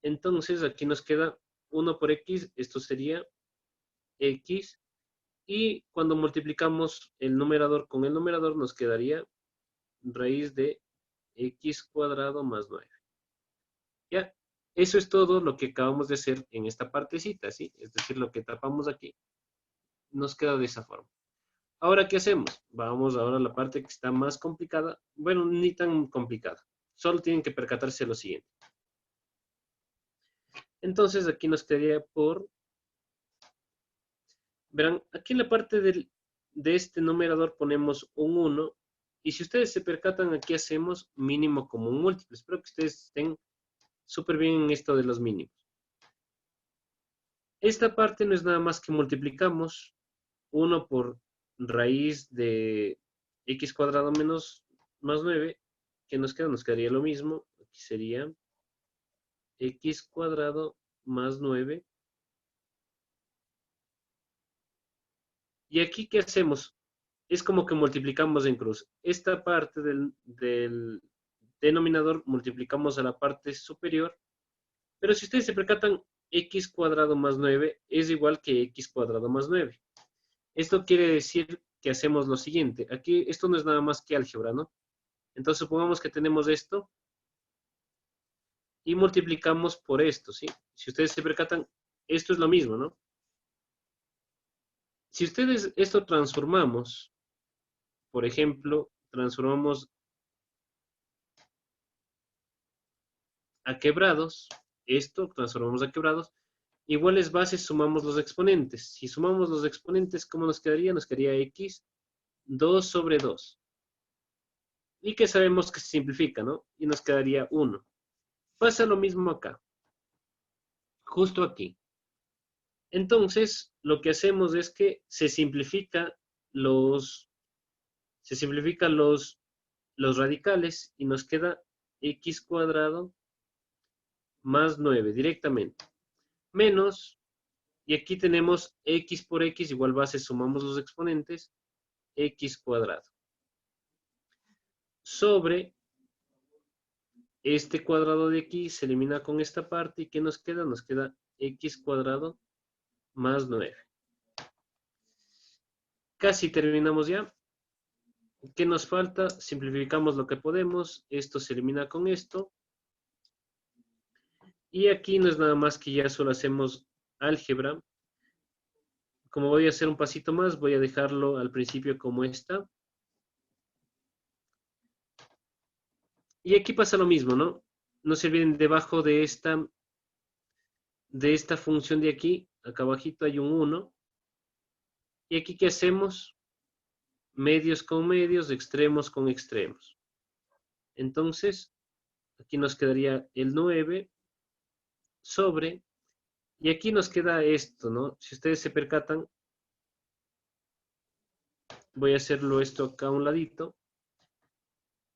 Entonces, aquí nos queda 1 por x, esto sería x, y cuando multiplicamos el numerador con el numerador, nos quedaría raíz de x cuadrado más 9. ¿Ya? Eso es todo lo que acabamos de hacer en esta partecita, ¿sí? Es decir, lo que tapamos aquí, nos queda de esa forma. Ahora, ¿qué hacemos? Vamos ahora a la parte que está más complicada. Bueno, ni tan complicada. Solo tienen que percatarse de lo siguiente. Entonces, aquí nos quedaría por... Verán, aquí en la parte de este numerador ponemos un 1. Y si ustedes se percatan, aquí hacemos mínimo común múltiplo. Espero que ustedes estén súper bien en esto de los mínimos. Esta parte no es nada más que multiplicamos 1 por raíz de x cuadrado menos más 9, que nos queda, nos quedaría lo mismo, aquí sería x cuadrado más 9 Y aquí, ¿qué hacemos? Es como que multiplicamos en cruz. Esta parte del denominador multiplicamos a la parte superior, pero si ustedes se percatan, x cuadrado más 9 es igual que x cuadrado más 9. Esto quiere decir que hacemos lo siguiente. Aquí, esto no es nada más que álgebra, ¿no? Entonces, supongamos que tenemos esto y multiplicamos por esto, ¿sí? Si ustedes se percatan, esto es lo mismo, ¿no? Si ustedes esto transformamos, por ejemplo, transformamos a quebrados, esto transformamos a quebrados, iguales bases sumamos los exponentes. Si sumamos los exponentes, ¿cómo nos quedaría? Nos quedaría x 2 sobre 2. Y que sabemos que se simplifica, ¿no? Y nos quedaría 1. Pasa lo mismo acá, justo aquí. Entonces, lo que hacemos es que se simplifican los radicales y nos queda x cuadrado más 9 directamente. Menos, y aquí tenemos x por x igual base, sumamos los exponentes, x cuadrado. Sobre este cuadrado de aquí se elimina con esta parte y ¿qué nos queda? Nos queda x cuadrado más 9. Casi terminamos ya. ¿Qué nos falta? Simplificamos lo que podemos. Esto se elimina con esto. Y aquí no es nada más que ya solo hacemos álgebra. Como voy a hacer un pasito más, voy a dejarlo al principio como está. Y aquí pasa lo mismo, ¿no? No se olviden, debajo de esta función de aquí, acá abajito hay un 1. Y aquí, ¿qué hacemos? Medios con medios, extremos con extremos. Entonces, aquí nos quedaría el 9 sobre, y aquí nos queda esto, ¿no? Si ustedes se percatan, voy a hacerlo esto acá a un ladito.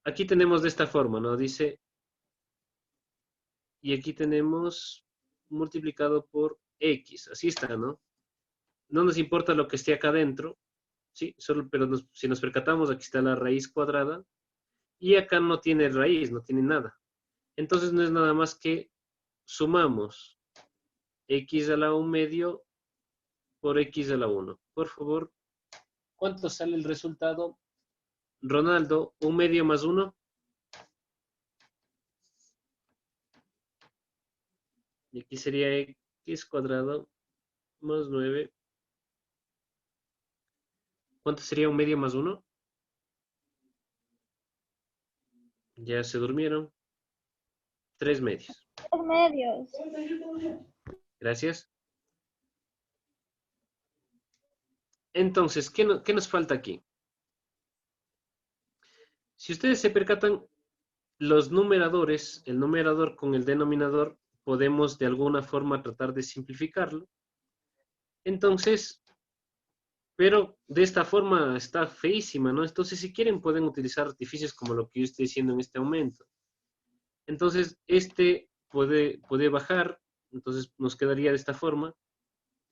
Aquí tenemos de esta forma, ¿no? Dice, y aquí tenemos multiplicado por x, así está, ¿no? No nos importa lo que esté acá adentro, ¿sí? Solo, pero si nos percatamos, aquí está la raíz cuadrada, y acá no tiene raíz, no tiene nada. Entonces no es nada más que sumamos x a la 1 medio por x a la 1. Por favor, ¿cuánto sale el resultado? Ronaldo, 1 medio más 1. Y aquí sería x cuadrado más 9. ¿Cuánto sería 1 medio más 1? Ya se durmieron. 3 medios. 3 medios. Gracias. Entonces, ¿qué nos falta aquí? Si ustedes se percatan, los numeradores, el numerador con el denominador, podemos de alguna forma tratar de simplificarlo. Entonces, pero de esta forma está feísima, ¿no? Entonces, si quieren, pueden utilizar artificios como lo que yo estoy haciendo en este momento. Entonces, este puede bajar, entonces nos quedaría de esta forma,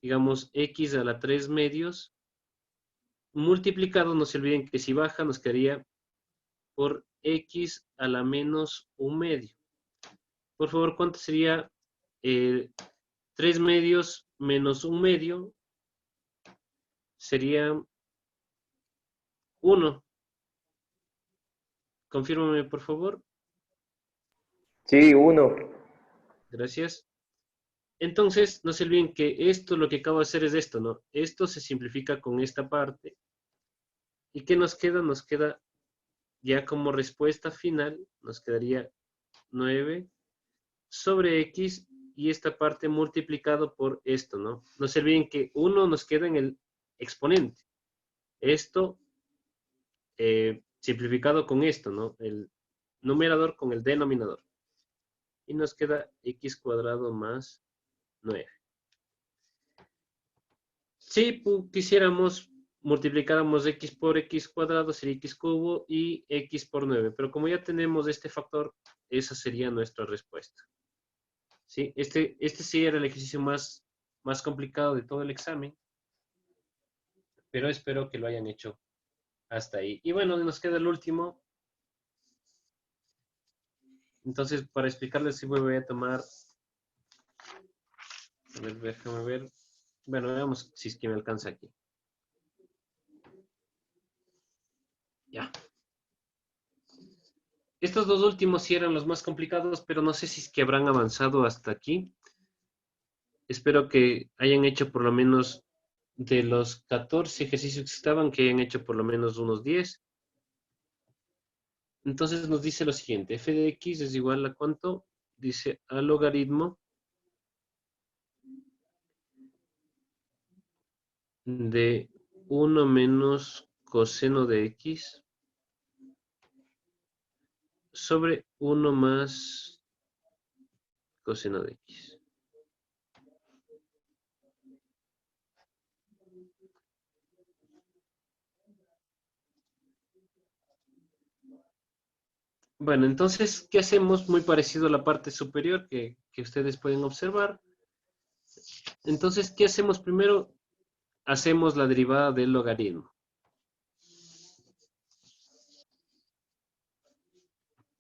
digamos, x a la 3 medios, multiplicado, no se olviden que si baja nos quedaría por x a la menos 1 medio. Por favor, ¿cuánto sería 3 medios menos 1 medio? Sería 1. Confírmame, por favor. Sí, 1. Gracias. Entonces, no se olviden que esto, lo que acabo de hacer es esto, ¿no? Esto se simplifica con esta parte. ¿Y qué nos queda? Nos queda ya como respuesta final, nos quedaría 9 sobre x y esta parte multiplicado por esto, ¿no? No se olviden que 1 nos queda en el exponente. Esto simplificado con esto, ¿no? El numerador con el denominador. Y nos queda x cuadrado más 9. Si quisiéramos, multiplicáramos x por x cuadrado, sería x cubo y x por 9. Pero como ya tenemos este factor, esa sería nuestra respuesta. ¿Sí? Este sí era el ejercicio más complicado de todo el examen. pero espero que lo hayan hecho hasta ahí. Y bueno, nos queda el último. Entonces, para explicarles, sí voy a tomar, a ver, déjame ver. Bueno, veamos si es que me alcanza aquí. Ya. Estos dos últimos sí eran los más complicados, pero no sé si es que habrán avanzado hasta aquí. Espero que hayan hecho por lo menos de los 14 ejercicios que estaban, que hayan hecho por lo menos unos 10. Entonces nos dice lo siguiente, f de x es igual a ¿cuánto? Dice a logaritmo de 1 menos coseno de x sobre 1 más coseno de x. Bueno, entonces, ¿qué hacemos? Muy parecido a la parte superior que ustedes pueden observar. Entonces, ¿qué hacemos primero? Hacemos la derivada del logaritmo.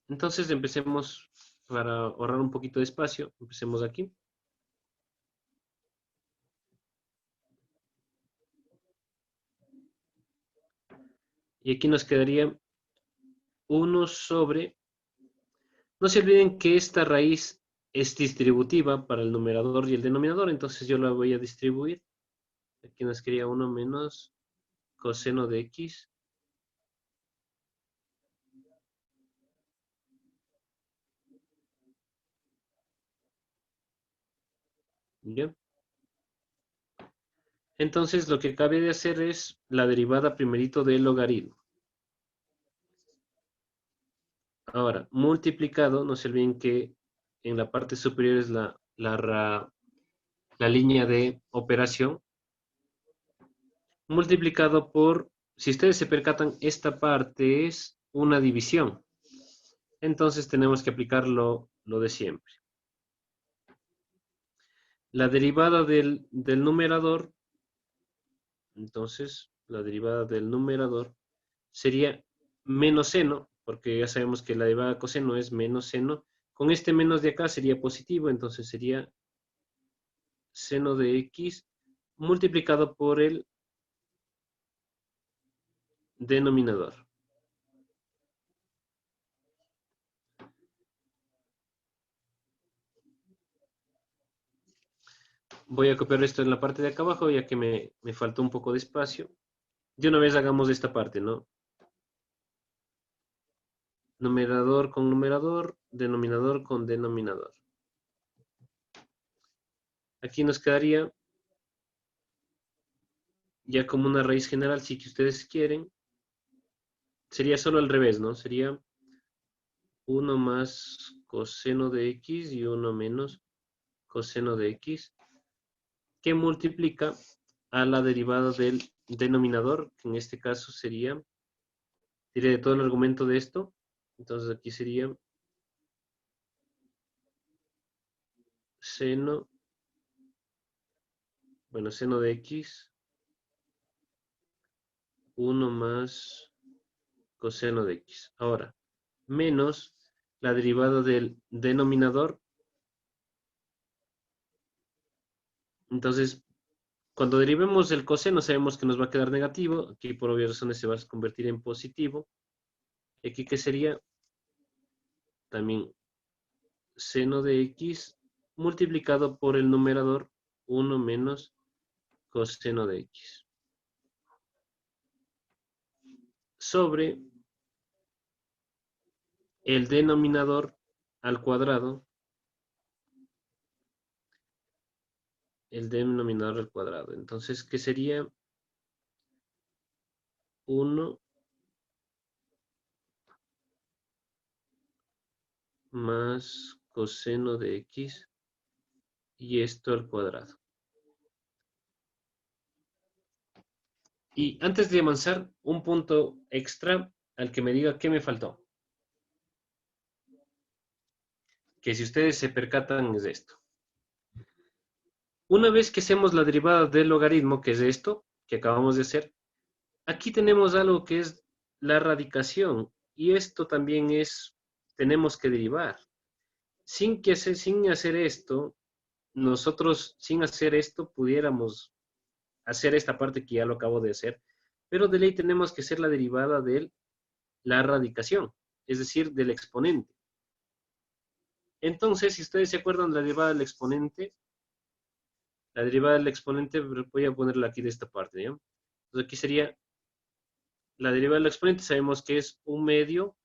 Entonces, empecemos, para ahorrar un poquito de espacio, empecemos aquí. Y aquí nos quedaría 1 sobre... No se olviden que esta raíz es distributiva para el numerador y el denominador, entonces yo la voy a distribuir. Aquí nos quedaría 1 menos coseno de x. ¿Ya? Entonces lo que cabe de hacer es la derivada primerito del logaritmo. Ahora, multiplicado, no se olviden que en la parte superior es la línea de operación, multiplicado por, si ustedes se percatan, esta parte es una división. Entonces tenemos que aplicar lo de siempre. La derivada del numerador, entonces, la derivada del numerador sería menos seno, porque ya sabemos que la derivada de coseno es menos seno. Con este menos de acá sería positivo, entonces sería seno de x multiplicado por el denominador. Voy a copiar esto en la parte de acá abajo, ya que me faltó un poco de espacio. De una vez hagamos esta parte, ¿no? Numerador con numerador, denominador con denominador. Aquí nos quedaría ya como una raíz general, si que ustedes quieren. Sería solo al revés, ¿no? Sería 1 más coseno de x y 1 menos coseno de x, que multiplica a la derivada del denominador, que en este caso sería, diré de todo el argumento de esto, entonces aquí sería seno, bueno, seno de x, 1 más coseno de x. Ahora, menos la derivada del denominador. Entonces, cuando derivemos el coseno sabemos que nos va a quedar negativo. Aquí por obvias razones se va a convertir en positivo. Aquí que sería también seno de x multiplicado por el numerador 1 menos coseno de x. Sobre el denominador al cuadrado. El denominador al cuadrado. Entonces, ¿qué sería? 1 más coseno de x y esto al cuadrado. Y antes de avanzar, un punto extra al que me diga qué me faltó. Que si ustedes se percatan es esto. Una vez que hacemos la derivada del logaritmo, que es esto que acabamos de hacer, Aquí tenemos algo que es la radicación y esto también tenemos que derivar. Sin hacer esto, nosotros sin hacer esto pudiéramos hacer esta parte que ya lo acabo de hacer, pero de ley tenemos que hacer la derivada de la radicación, es decir, del exponente. Entonces, si ustedes se acuerdan de la derivada del exponente, voy a ponerla aquí de esta parte, ¿ya? Entonces aquí sería la derivada del exponente, sabemos que es 1/2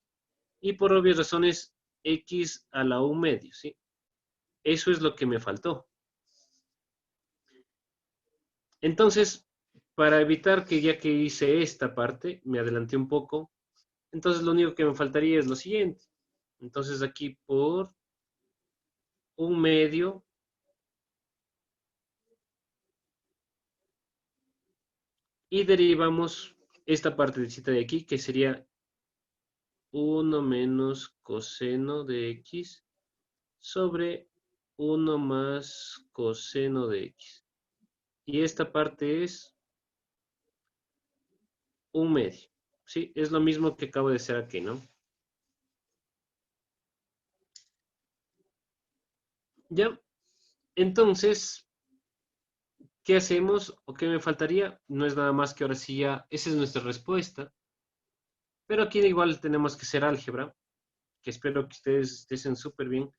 y por obvias razones x a la 1/2, ¿sí? Eso es lo que me faltó. Entonces, para evitar que ya que hice esta parte, me adelanté un poco, entonces lo único que me faltaría es lo siguiente. Entonces aquí por 1/2 y derivamos esta partecita de aquí que sería 1 menos coseno de x sobre 1 más coseno de x. Y esta parte es 1/2. Sí, es lo mismo que acabo de hacer aquí, ¿no? Ya, entonces, ¿qué hacemos o qué me faltaría? No es nada más que ahora sí ya, esa es nuestra respuesta. Pero aquí igual tenemos que hacer álgebra, que espero que ustedes estén súper bien.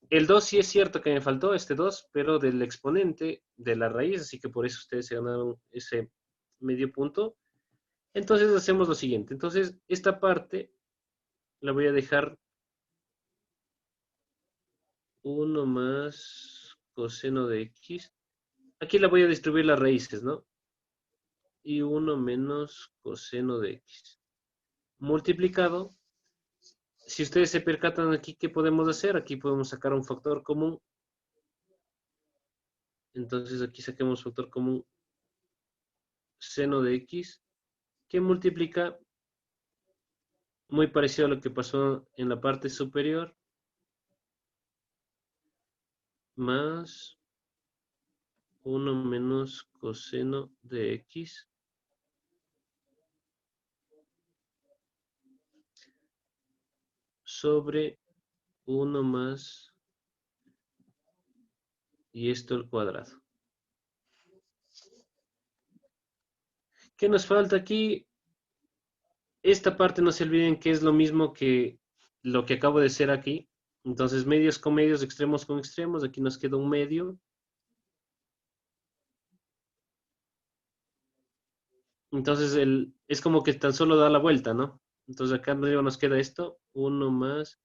El 2 sí es cierto que me faltó este 2, pero del exponente de la raíz, así que por eso ustedes se ganaron ese medio punto. Entonces hacemos lo siguiente. Entonces, esta parte la voy a dejar 1 más coseno de x. Aquí la voy a distribuir las raíces, ¿no? Y 1 menos coseno de x. Multiplicado. Si ustedes se percatan aquí, ¿qué podemos hacer? Aquí podemos sacar un factor común. Entonces aquí saquemos factor común seno de x, que multiplica muy parecido a lo que pasó en la parte superior, más 1 menos coseno de x sobre 1 más y esto al cuadrado. ¿Qué nos falta aquí? Esta parte no se olviden que es lo mismo que lo que acabo de hacer aquí. Entonces, medios con medios, extremos con extremos. Aquí nos queda un medio. Entonces, es como que tan solo da la vuelta, ¿no? Entonces, acá arriba nos queda esto. 1 más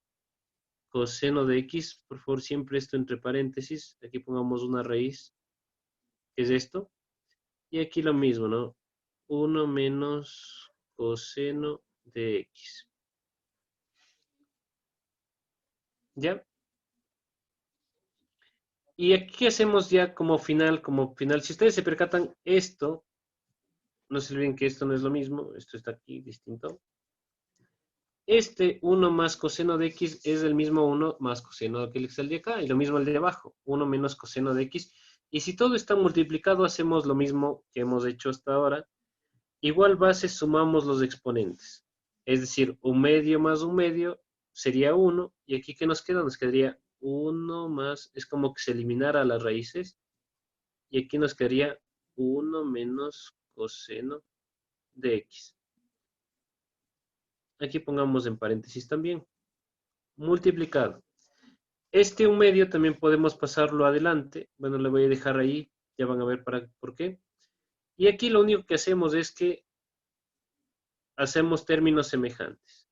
coseno de x. Por favor, siempre esto entre paréntesis. Aquí pongamos una raíz, que es esto. Y aquí lo mismo, ¿no? 1 menos coseno de x. ¿Ya? Y aquí hacemos ya como final, Si ustedes se percatan, esto, no se olviden que esto no es lo mismo, esto está aquí distinto. Este 1 más coseno de x es el mismo 1 más coseno que el de acá, y lo mismo el de abajo, 1 menos coseno de x. Y si todo está multiplicado, hacemos lo mismo que hemos hecho hasta ahora. Igual base, sumamos los exponentes. Es decir, 1/2 más 1/2 sería 1, y aquí ¿qué nos queda? Nos quedaría 1 más, es como que se eliminara las raíces, y aquí nos quedaría 1 menos coseno de x. Aquí pongamos en paréntesis también. Multiplicado. Este 1/2 también podemos pasarlo adelante. Bueno, le voy a dejar ahí. Ya van a ver por qué. Y aquí lo único que hacemos es que hacemos términos semejantes.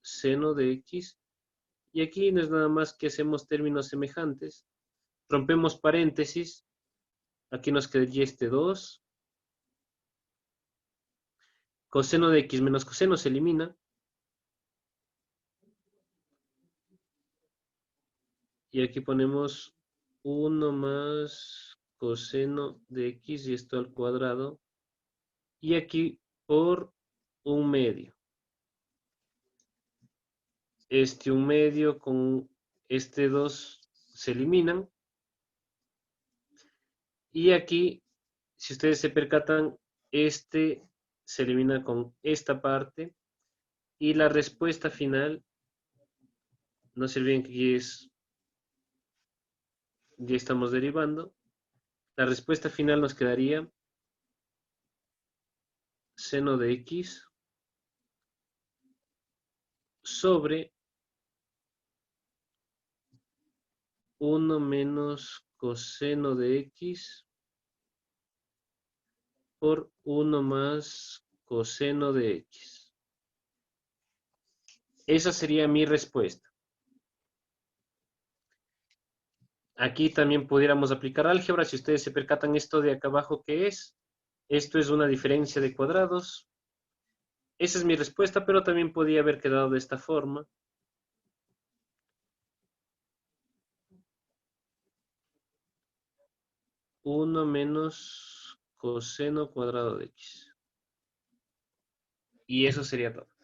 Seno de x. Y aquí no es nada más que hacemos términos semejantes. Rompemos paréntesis. Aquí nos quedaría este 2. Coseno de x menos coseno se elimina. Y aquí ponemos 1 más coseno de x y esto al cuadrado. Y aquí por 1/2. Este 1/2 con este 2 se eliminan. Y aquí, si ustedes se percatan, Este se elimina con esta parte. Y la respuesta final, no se olviden que aquí ya estamos derivando. La respuesta final nos quedaría seno de x sobre 1 menos coseno de x por 1 más coseno de x. Esa sería mi respuesta. Aquí también pudiéramos aplicar álgebra. Si ustedes se percatan esto de acá abajo, ¿qué es? Esto es una diferencia de cuadrados. Esa es mi respuesta, pero también podía haber quedado de esta forma. Uno menos coseno cuadrado de x. Y eso sería todo.